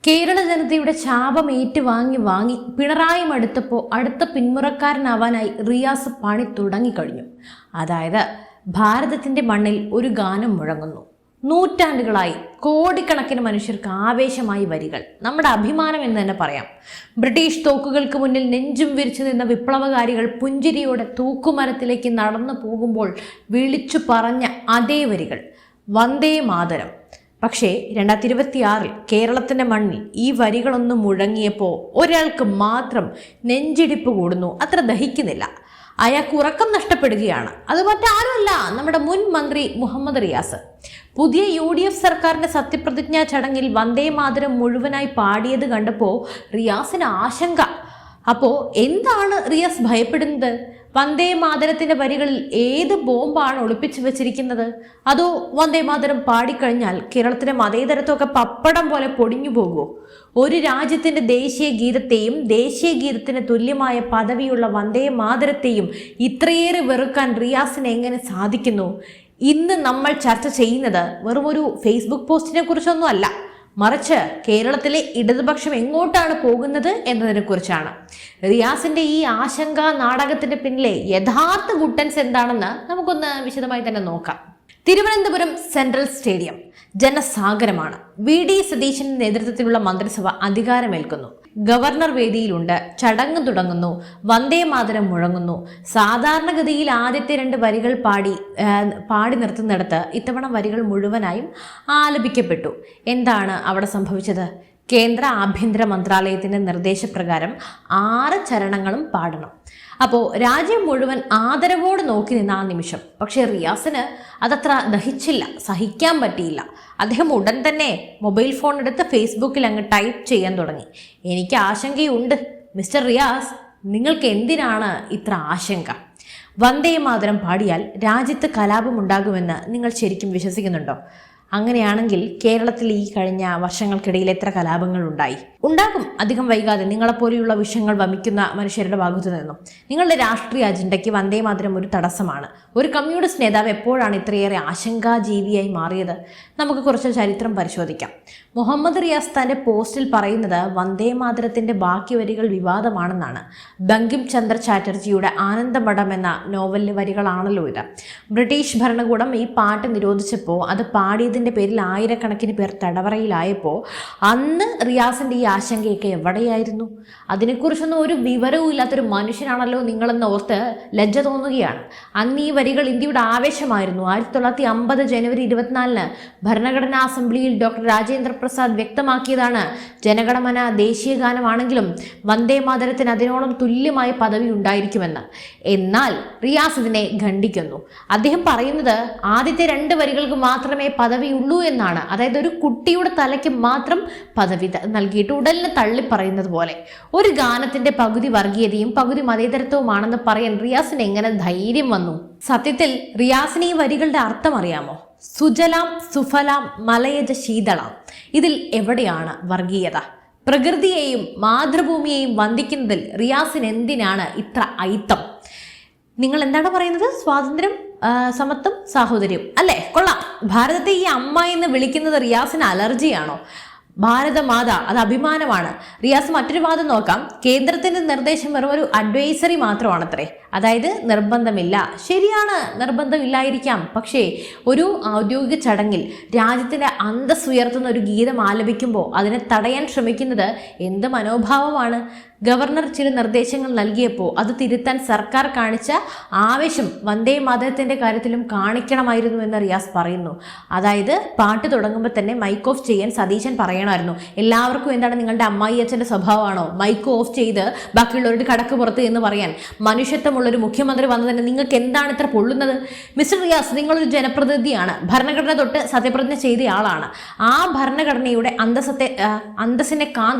കേരള ജനതയുടെ ശാപം വാങ്ങി പിണറായി അടുത്തപ്പോൾ അടുത്ത പിന്മുറക്കാരനാവാനായി റിയാസ് പണി തുടങ്ങിക്കഴിഞ്ഞു. അതായത് ഭാരതത്തിന്റെ മണ്ണിൽ ഒരു ഗാനം മുഴങ്ങുന്നു. നൂറ്റാണ്ടുകളായി കോടിക്കണക്കിന് മനുഷ്യർക്ക് ആവേശമായി വരികൾ, നമ്മുടെ അഭിമാനം എന്ന് തന്നെ പറയാം. ബ്രിട്ടീഷ് തോക്കുകൾക്ക് മുന്നിൽ നെഞ്ചും വിരിച്ചു നിന്ന വിപ്ലവകാരികൾ പുഞ്ചിരിയോടെ തൂക്കുമരത്തിലേക്ക് നടന്നു പോകുമ്പോൾ വിളിച്ചു പറഞ്ഞ അതേ വരികൾ, വന്ദേ മാതരം. പക്ഷേ 2026 കേരളത്തിന്റെ മണ്ണിൽ ഈ വരികളൊന്നും മുഴങ്ങിയപ്പോൾ ഒരാൾക്ക് മാത്രം നെഞ്ചിടിപ്പ് കൂടുന്നു, അത്ര ദഹിക്കുന്നില്ല. അയാൾക്ക് ഉറക്കം നഷ്ടപ്പെടുകയാണ്. അത് മറ്റാരുമല്ല, നമ്മുടെ മുൻ മന്ത്രി മുഹമ്മദ് റിയാസ്. പുതിയ UDF സർക്കാരിന്റെ സത്യപ്രതിജ്ഞാ ചടങ്ങിൽ വന്ദേ മാതരം മുഴുവനായി പാടിയത് കണ്ടപ്പോൾ റിയാസിന് ആശങ്ക. അപ്പോൾ എന്താണ് റിയാസ് ഭയപ്പെടുന്നത്? വന്ദേ മാതരത്തിന്റെ വരികളിൽ ഏത് ബോംബാണ് ഒളിപ്പിച്ചു വെച്ചിരിക്കുന്നത്? അതോ വന്ദേ മാതരം പാടിക്കഴിഞ്ഞാൽ കേരളത്തിലെ മതേതരത്വമൊക്കെ പപ്പടം പോലെ പൊടിഞ്ഞു പോകുമോ? ഒരു രാജ്യത്തിന്റെ ദേശീയ ഗീതത്തെയും ദേശീയ ഗീതത്തിന് തുല്യമായ പദവിയുള്ള വന്ദേ മാതരത്തെയും ഇത്രയേറെ വെറുക്കാൻ റിയാസിന് എങ്ങനെ സാധിക്കുന്നു? ഇന്ന് നമ്മൾ ചർച്ച ചെയ്യുന്നത് വെറും ഒരു ഫേസ്ബുക്ക് പോസ്റ്റിനെ കുറിച്ചൊന്നും അല്ല, മറിച്ച് കേരളത്തിലെ ഇടതുപക്ഷം എങ്ങോട്ടാണ് പോകുന്നത് എന്നതിനെ കുറിച്ചാണ്. റിയാസിന്റെ ഈ ആശങ്ക നാടകത്തിന്റെ പിന്നിലെ യഥാർത്ഥ ഗുട്ടൻസ് എന്താണെന്ന് നമുക്കൊന്ന് വിശദമായി തന്നെ നോക്കാം. തിരുവനന്തപുരം സെൻട്രൽ സ്റ്റേഡിയം ജനസാഗരമാണ്. VD സതീശന്റെ നേതൃത്വത്തിലുള്ള മന്ത്രിസഭ അധികാരമേൽക്കുന്നു. ഗവർണർ വേദിയിലുണ്ട്. ചടങ്ങ് തുടങ്ങുന്നു. വന്ദേ മാതരം മുഴങ്ങുന്നു. സാധാരണഗതിയിൽ ആദ്യത്തെ 2 വരികൾ പാടി നിർത്തുന്നിടത്ത് ഇത്തവണ വരികൾ മുഴുവനായും ആലപിക്കപ്പെട്ടു. എന്താണ് അവിടെ സംഭവിച്ചത്? കേന്ദ്ര ആഭ്യന്തര മന്ത്രാലയത്തിന്റെ നിർദ്ദേശപ്രകാരം 6 ചരണങ്ങളും പാടണം. അപ്പോൾ രാജ്യം മുഴുവൻ ആദരവോട് നോക്കി നിന്ന ആ നിമിഷം. പക്ഷേ റിയാസിന് അതത്ര ദഹിച്ചില്ല, സഹിക്കാൻ പറ്റിയില്ല. അദ്ദേഹം ഉടൻ തന്നെ മൊബൈൽ ഫോൺ എടുത്ത് ഫേസ്ബുക്കിൽ അങ്ങ് ടൈപ്പ് ചെയ്യാൻ തുടങ്ങി. എനിക്ക് ആശങ്കയുണ്ട് മിസ്റ്റർ റിയാസ്, നിങ്ങൾക്ക് എന്തിനാണ് ഇത്ര ആശങ്ക? വന്ദേ മാതരം പാടിയാൽ രാജ്യത്ത് കലാപമുണ്ടാകുമെന്ന് നിങ്ങൾ ശരിക്കും വിശ്വസിക്കുന്നുണ്ടോ? അങ്ങനെയാണെങ്കിൽ കേരളത്തിൽ ഈ കഴിഞ്ഞ വർഷങ്ങൾക്കിടയിൽ എത്ര കലാപങ്ങൾ ഉണ്ടാകും അധികം വൈകാതെ. നിങ്ങളെപ്പോലെയുള്ള വിഷയങ്ങൾ വമിക്കുന്ന മനുഷ്യരുടെ ഭാഗത്തു നിന്നും നിങ്ങളുടെ രാഷ്ട്രീയ അജണ്ടയ്ക്ക് വന്ദേ മാതരം ഒരു തടസ്സമാണ്. ഒരു കമ്മ്യൂണിസ്റ്റ് നേതാവ് എപ്പോഴാണ് ഇത്രയേറെ ആശങ്കാജീവിയായി മാറിയത്? നമുക്ക് കുറച്ച് ചരിത്രം പരിശോധിക്കാം. മുഹമ്മദ് റിയാസ് തന്റെ പോസ്റ്റിൽ പറയുന്നത് വന്ദേ മാതരത്തിന്റെ ബാക്കി വരികൾ വിവാദമാണെന്നാണ്. ബങ്കിം ചന്ദ്ര ചാറ്റർജിയുടെ ആനന്ദമഠം എന്ന നോവലിലെ വരികളാണല്ലോ ഇത്. ബ്രിട്ടീഷ് ഭരണകൂടം ഈ പാട്ട് നിരോധിച്ചപ്പോൾ അത് പാടിയതിന്റെ പേരിൽ ആയിരക്കണക്കിന് പേർ തടവറയിലായപ്പോൾ അന്ന് റിയാസിന്റെ ഈ ആശങ്കയൊക്കെ എവിടെയായിരുന്നു? അതിനെക്കുറിച്ചൊന്നും ഒരു വിവരവും ഇല്ലാത്തൊരു മനുഷ്യനാണല്ലോ നിങ്ങളെന്ന് ഓർത്ത് ലജ്ജ തോന്നുകയാണ്. അന്ന് ഈ വരികൾ ഇന്ത്യയുടെ ആവേശമായിരുന്നു. 1950 ജനുവരി 24 ഭരണഘടനാ അസംബ്ലിയിൽ ഡോക്ടർ രാജേന്ദ്ര പ്രസാദ് വ്യക്തമാക്കിയതാണ് ജനഗണമന ദേശീയ ഗാനമാണെങ്കിലും വന്ദേ മാതരത്തിന് അതിനോളം തുല്യമായ പദവി ഉണ്ടായിരിക്കുമെന്ന്. എന്നാൽ റിയാസ് ഇതിനെ ഖണ്ഡിക്കുന്നു. അദ്ദേഹം പറയുന്നത് ആദ്യത്തെ 2 വരികൾക്ക് മാത്രമേ പദവിയുള്ളൂ എന്നാണ്. അതായത് ഒരു കുട്ടിയുടെ തലയ്ക്ക് മാത്രം പദവി നൽകിയിട്ട് ഉടലിനെ തള്ളി പറയുന്നത് പോലെ. ഒരു ഗാനത്തിന്റെ പകുതി വർഗീയതയും പകുതി മതേതരത്വവുമാണെന്ന് പറയാൻ റിയാസിന് എങ്ങനെ ധൈര്യം വന്നു? സത്യത്തിൽ റിയാസിന് ഈ വരികളുടെ അർത്ഥം അറിയാമോ? സുജലാം സുഫലാം മലയജ ശീതളാം. ഇതിൽ എവിടെയാണ് വർഗീയത? പ്രകൃതിയെയും മാതൃഭൂമിയെയും വന്ദിക്കുന്നതിൽ റിയാസിന് എന്തിനാണ് ഇത്ര അയിത്തം? നിങ്ങൾ എന്താണ് പറയുന്നത്? സ്വാതന്ത്ര്യം, സമത്വം, സാഹോദര്യം അല്ലേ? കൊള്ളാം. ഭാരതത്തെ ഈ അമ്മ എന്ന് വിളിക്കുന്നത് റിയാസിന് അലർജിയാണോ? ഭാരതമാത അത് അഭിമാനമാണ്. റിയാസ് മറ്റൊരു വാദം നോക്കാം. കേന്ദ്രത്തിന്റെ നിർദ്ദേശം വെറും ഒരു അഡ്വൈസറി മാത്രമാണത്രേ. അതായത് നിർബന്ധമില്ല. ശരിയാണ്, നിർബന്ധമില്ലായിരിക്കാം. പക്ഷേ ഒരു ഔദ്യോഗിക ചടങ്ങിൽ രാജ്യത്തിന്റെ അന്തസ് ഉയർത്തുന്ന ഒരു ഗീതം ആലപിക്കുമ്പോൾ അതിനെ തടയാൻ ശ്രമിക്കുന്നത് എന്ത് മനോഭാവമാണ്? ഗവർണർ ചില നിർദ്ദേശങ്ങൾ നൽകിയപ്പോൾ അത് തിരുത്താൻ സർക്കാർ കാണിച്ച ആവേശം വന്ദേ മാതരത്തിന്റെ കാര്യത്തിലും കാണിക്കണമായിരുന്നു എന്ന് റിയാസ് പറയുന്നു. അതായത് പാട്ട് തുടങ്ങുമ്പോൾ തന്നെ മൈക്ക് ഓഫ് ചെയ്യാൻ സതീശൻ പറയണമായിരുന്നു. എല്ലാവർക്കും എന്താണ് നിങ്ങളുടെ അമ്മായി അച്ഛന്റെ സ്വഭാവമാണോ മൈക്ക് ഓഫ് ചെയ്ത് ബാക്കിയുള്ളവരുടെ കടക്ക് പുറത്ത് എന്ന് പറയാൻ? മനുഷ്യത്വമുള്ളൊരു മുഖ്യമന്ത്രി വന്നതിന് നിങ്ങൾക്ക് എന്താണ് ഇത്ര പൊള്ളുന്നത്? മിസ്റ്റർ റിയാസ്, നിങ്ങളൊരു ജനപ്രതിനിധിയാണ്. ഭരണഘടന തൊട്ട് സത്യപ്രതിജ്ഞ ചെയ്തയാളാണ്. ആ ഭരണഘടനയുടെ അന്തസ്സിനെ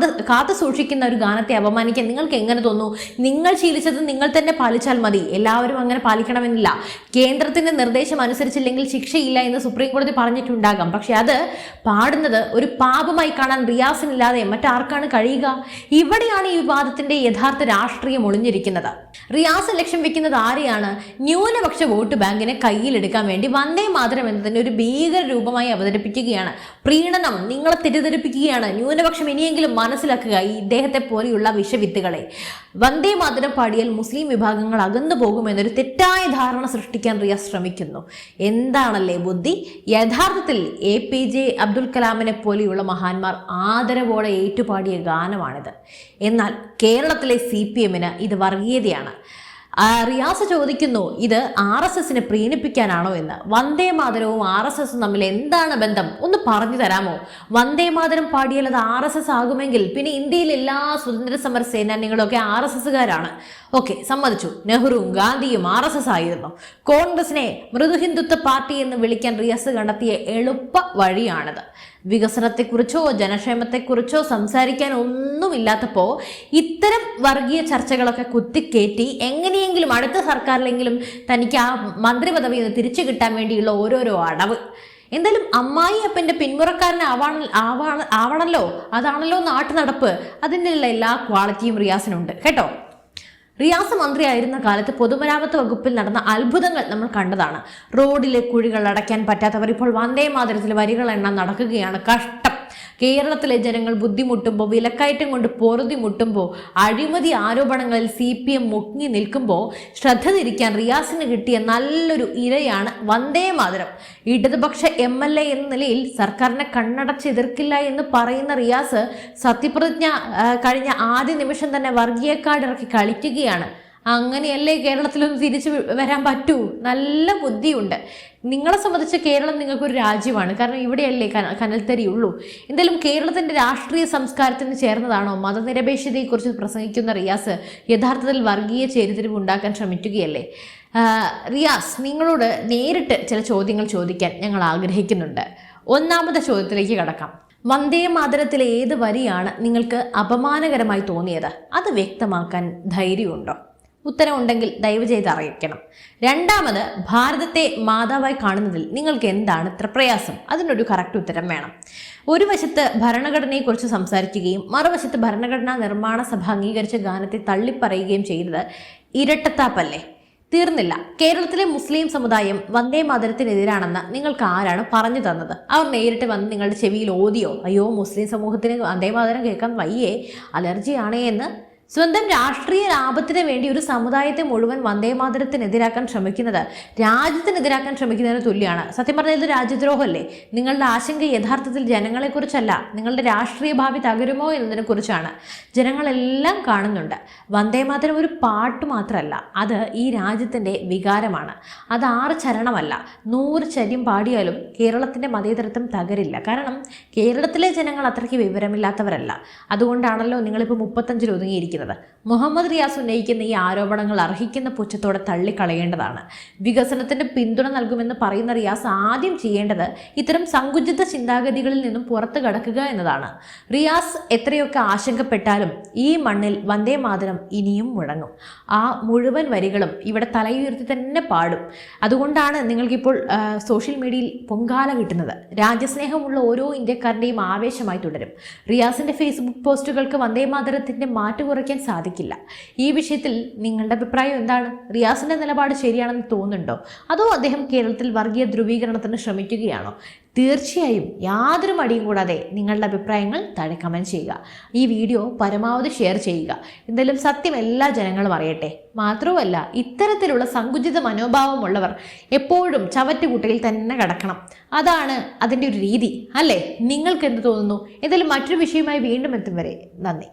കാത്തു സൂക്ഷിക്കുന്ന ഒരു ഗാനത്തെ അപമാനിക്കാൻ നിങ്ങൾക്ക് എങ്ങനെ തോന്നുന്നു? നിങ്ങൾ ശീലിച്ചത് നിങ്ങൾ തന്നെ പാലിച്ചാൽ മതി. എല്ലാവരും അങ്ങനെ പാലിക്കണമെന്നില്ല. കേന്ദ്രത്തിന്റെ നിർദ്ദേശം അനുസരിച്ചില്ലെങ്കിൽ ശിക്ഷയില്ല എന്ന് സുപ്രീം കോടതി പറഞ്ഞിട്ടുണ്ടാകാം. പക്ഷെ അത് പാടുന്നത് ഒരു പാപമായി കാണാൻ റിയാസിനില്ലാതെ മറ്റാർക്കാണ് കഴിയുക? ഇവിടെയാണ് ഈ വിവാദത്തിന്റെ യഥാർത്ഥ രാഷ്ട്രീയം ഒളിഞ്ഞിരിക്കുന്നത്. റിയാസ് ലക്ഷ്യം വെക്കുന്നത് ആരെയാണ്? ന്യൂനപക്ഷ വോട്ട് ബാങ്കിനെ കയ്യിലെടുക്കാൻ വേണ്ടി വന്ദേ മാതരം എന്നതിനെ ഒരു ഭീകര രൂപമായി അവതരിപ്പിക്കുകയാണ്. പ്രീണനം, നിങ്ങളെ തെറ്റിദ്ധരിപ്പിക്കുകയാണ്. ന്യൂനപക്ഷം ഇനിയെങ്കിലും മനസ്സിലാക്കുക ഈ ഇദ്ദേഹത്തെ പോലെയുള്ള വിഷവിത്തുകളെ. വന്ദേ മാതരം പാടിയാൽ മുസ്ലിം വിഭാഗങ്ങൾ അകന്നു പോകുമെന്നൊരു തെറ്റായ ധാരണ സൃഷ്ടിക്കാൻ റിയാസ് ശ്രമിക്കുന്നു. എന്താണല്ലേ ബുദ്ധി? യഥാർത്ഥത്തിൽ APJ അബ്ദുൽ കലാമിനെ പോലെയുള്ള മഹാന്മാർ ആദരവോടെ ഏറ്റുപാടിയ ഗാനമാണിത്. എന്നാൽ കേരളത്തിലെ CPM-ന് ഇത് വർഗീയതയാണ്. റിയാസ് ചോദിക്കുന്നു, ഇത് RSSനെ പ്രീണിപ്പിക്കാനാണോ എന്ന്. വന്ദേ മാതരവും RSSും തമ്മിൽ എന്താണ് ബന്ധം? ഒന്ന് പറഞ്ഞു തരാമോ? വന്ദേ മാതരം പാടിയാൽ അത് RSS ആകുമെങ്കിൽ പിന്നെ ഇന്ത്യയിലെ എല്ലാ സ്വതന്ത്ര സമര സേനാനികളും ഒക്കെ RSSകാരാണ്. ഓക്കെ, സമ്മതിച്ചു. നെഹ്റുവും ഗാന്ധിയും RSS ആയിരുന്നു. കോൺഗ്രസിനെ മൃദുഹിന്ദുത്വ പാർട്ടി എന്ന് വിളിക്കാൻ റിയാസ് കണ്ടെത്തിയ എളുപ്പ വഴിയാണിത്. വികസനത്തെക്കുറിച്ചോ ജനക്ഷേമത്തെക്കുറിച്ചോ സംസാരിക്കാൻ ഒന്നുമില്ലാത്തപ്പോൾ ഇത്തരം വർഗീയ ചർച്ചകളൊക്കെ കുത്തിക്കേറ്റി എങ്ങനെയെങ്കിലും അടുത്ത സർക്കാരിലെങ്കിലും തനിക്ക് ആ മന്ത്രിപദവി തിരിച്ചു കിട്ടാൻ വേണ്ടിയുള്ള ഓരോരോ അടവ്. എന്തായാലും അമ്മായി അപ്പൻ്റെ ആവണല്ലോ, അതാണല്ലോ നാട്ടു നടപ്പ്. അതിൻ്റെ എല്ലാ ക്വാളിറ്റിയും റിയാസിനുണ്ട് കേട്ടോ. റിയാസ് മന്ത്രിയായിരുന്ന കാലത്ത് പൊതുമരാമത്ത് വകുപ്പിൽ നടന്ന അത്ഭുതങ്ങൾ നമ്മൾ കണ്ടതാണ്. റോഡിലെ കുഴികൾ അടയ്ക്കാൻ പറ്റാത്തവർ ഇപ്പോൾ വന്ദേ മാതരത്തിൽ വരികൾ എണ്ണാൻ നടക്കുകയാണ്. കഷ്ടം. കേരളത്തിലെ ജനങ്ങൾ ബുദ്ധിമുട്ടുമ്പോൾ, വിലക്കയറ്റം കൊണ്ട് പൊറുതിമുട്ടുമ്പോൾ, അഴിമതി ആരോപണങ്ങളിൽ CPM മുങ്ങി നിൽക്കുമ്പോൾ ശ്രദ്ധ തിരിക്കാൻ റിയാസിന് കിട്ടിയ നല്ലൊരു ഇരയാണ് വന്ദേ മാതരം. ഇടതുപക്ഷ MLA എന്ന നിലയിൽ സർക്കാരിനെ കണ്ണടച്ച് എതിർക്കില്ല എന്ന് പറയുന്ന റിയാസ് സത്യപ്രതിജ്ഞ കഴിഞ്ഞ ആദ്യ നിമിഷം തന്നെ വർഗീയ കാർഡ് ഇറക്കി കളിക്കുകയാണ്. അങ്ങനെയല്ലേ കേരളത്തിലൊന്ന് തിരിച്ചു വരാൻ പറ്റൂ? നല്ല ബുദ്ധിയുണ്ട്. നിങ്ങളെ സംബന്ധിച്ച് കേരളം നിങ്ങൾക്കൊരു രാജ്യമാണ്. കാരണം ഇവിടെയല്ലേ കനൽത്തരിയുള്ളൂ. എന്തായാലും കേരളത്തിൻ്റെ രാഷ്ട്രീയ സംസ്കാരത്തിന് ചേർന്നതാണോ മതനിരപേക്ഷതയെക്കുറിച്ച് പ്രസംഗിക്കുന്ന റിയാസ് യഥാർത്ഥത്തിൽ വർഗീയ ചേരിതിരിവ് ഉണ്ടാക്കാൻ ശ്രമിക്കുകയല്ലേ? റിയാസ്, നിങ്ങളോട് നേരിട്ട് ചില ചോദ്യങ്ങൾ ചോദിക്കാൻ ഞങ്ങൾ ആഗ്രഹിക്കുന്നുണ്ട്. ഒന്നാമത്തെ ചോദ്യത്തിലേക്ക് കടക്കാം. വന്ദേ മാതരത്തിലെ ഏത് വരിയാണ് നിങ്ങൾക്ക് അപമാനകരമായി തോന്നിയത്? അത് വ്യക്തമാക്കാൻ ധൈര്യമുണ്ടോ? ഉത്തരം ഉണ്ടെങ്കിൽ ദയവ് ചെയ്ത് അറിയിക്കണം. രണ്ടാമത്, ഭാരതത്തെ മാതാവായി കാണുന്നതിൽ നിങ്ങൾക്ക് എന്താണ് ഇത്ര പ്രയാസം? അതിനൊരു കറക്റ്റ് ഉത്തരം വേണം. ഒരു വശത്ത് ഭരണഘടനയെക്കുറിച്ച് സംസാരിക്കുകയും മറുവശത്ത് ഭരണഘടനാ നിർമ്മാണ സഭ അംഗീകരിച്ച ഗാനത്തെ തള്ളിപ്പറയുകയും ചെയ്തത് ഇരട്ടത്താപ്പല്ലേ? തീർന്നില്ല. കേരളത്തിലെ മുസ്ലിം സമുദായം വന്ദേ മാതരത്തിനെതിരാണെന്ന് നിങ്ങൾക്ക് ആരാണ് പറഞ്ഞു തന്നത്? അവർ നേരിട്ട് വന്ന് നിങ്ങളുടെ ചെവിയിൽ ഓതിയോ? അയ്യോ, മുസ്ലിം സമൂഹത്തിന് വന്ദേ മാതരം കേൾക്കാൻ വയ്യേ, അലർജിയാണേ എന്ന്? സ്വന്തം രാഷ്ട്രീയ ലാഭത്തിന് വേണ്ടി ഒരു സമുദായത്തെ മുഴുവൻ വന്ദേ മാതരത്തിനെതിരാക്കാൻ ശ്രമിക്കുന്നത് രാജ്യത്തിനെതിരാക്കാൻ ശ്രമിക്കുന്നതിന് തുല്യമാണ്. സത്യം പറഞ്ഞാൽ ഇത് രാജ്യദ്രോഹമല്ലേ? നിങ്ങളുടെ ആശങ്ക യഥാർത്ഥത്തിൽ ജനങ്ങളെക്കുറിച്ചല്ല, നിങ്ങളുടെ രാഷ്ട്രീയ ഭാവി തകരുമോ എന്നതിനെ കുറിച്ചാണ്. ജനങ്ങളെല്ലാം കാണുന്നുണ്ട്. വന്ദേ മാതരം ഒരു പാട്ട് മാത്രമല്ല, അത് ഈ രാജ്യത്തിൻ്റെ വികാരമാണ്. അത് 6 ചരണമല്ല, 100 ചര്യം പാടിയാലും കേരളത്തിൻ്റെ മതേതരത്വം തകരില്ല. കാരണം കേരളത്തിലെ ജനങ്ങൾ അത്രയ്ക്ക് വിവരമില്ലാത്തവരല്ല. അതുകൊണ്ടാണല്ലോ നിങ്ങളിപ്പോൾ 35-ൽ ഒതുങ്ങിയിരിക്കുന്നത്. മുഹമ്മദ് റിയാസ് ഉന്നയിക്കുന്ന ഈ ആരോപണങ്ങൾ അർഹിക്കുന്ന പുച്ഛത്തോടെ തള്ളിക്കളയേണ്ടതാണ്. വികസനത്തിന് പിന്തുണ നൽകുമെന്ന് പറയുന്ന റിയാസ് ആദ്യം ചെയ്യേണ്ടത് ഇത്തരം സങ്കുചിത ചിന്താഗതികളിൽ നിന്നും പുറത്തു കടക്കുക എന്നതാണ്. റിയാസ് എത്രയൊക്കെ ആശങ്കപ്പെട്ടാലും ഈ മണ്ണിൽ വന്ദേ മാതരം ഇനിയും മുഴങ്ങും. ആ മുഴുവൻ വരികളും ഇവിടെ തലയുയർത്തി തന്നെ പാടും. അതുകൊണ്ടാണ് നിങ്ങൾക്കിപ്പോൾ സോഷ്യൽ മീഡിയയിൽ പൊങ്കാല കിട്ടുന്നത്. രാജ്യസ്നേഹമുള്ള ഓരോ ഇന്ത്യക്കാരൻ്റെയും ആവേശമായി തുടരും. റിയാസിൻ്റെ ഫേസ്ബുക്ക് പോസ്റ്റുകൾക്ക് വന്ദേ മാതരത്തിൻ്റെ മാറ്റു കുറയ്ക്കാൻ സാധിക്കില്ല. ഈ വിഷയത്തിൽ നിങ്ങളുടെ അഭിപ്രായം എന്താണ്? റിയാസിന്റെ നിലപാട് ശരിയാണെന്ന് തോന്നുന്നുണ്ടോ? അതോ അദ്ദേഹം കേരളത്തിൽ വർഗീയ ധ്രുവീകരണത്തിന് ശ്രമിക്കുകയാണോ? തീർച്ചയായും യാതൊരു മടിയും കൂടാതെ നിങ്ങളുടെ അഭിപ്രായങ്ങൾ താഴെ കമൻറ്റ് ചെയ്യുക. ഈ വീഡിയോ പരമാവധി ഷെയർ ചെയ്യുക. എന്തായാലും സത്യം എല്ലാ ജനങ്ങളും അറിയട്ടെ. മാത്രവുമല്ല, ഇത്തരത്തിലുള്ള സങ്കുചിത മനോഭാവമുള്ളവർ എപ്പോഴും ചവറ്റുകുട്ടയിൽ തന്നെ കിടക്കണം. അതാണ് അതിൻ്റെ ഒരു രീതി അല്ലേ? നിങ്ങൾക്ക് എന്ത് തോന്നുന്നു? എന്തായാലും മറ്റൊരു വിഷയമായി വീണ്ടും എത്തും വരെ നന്ദി.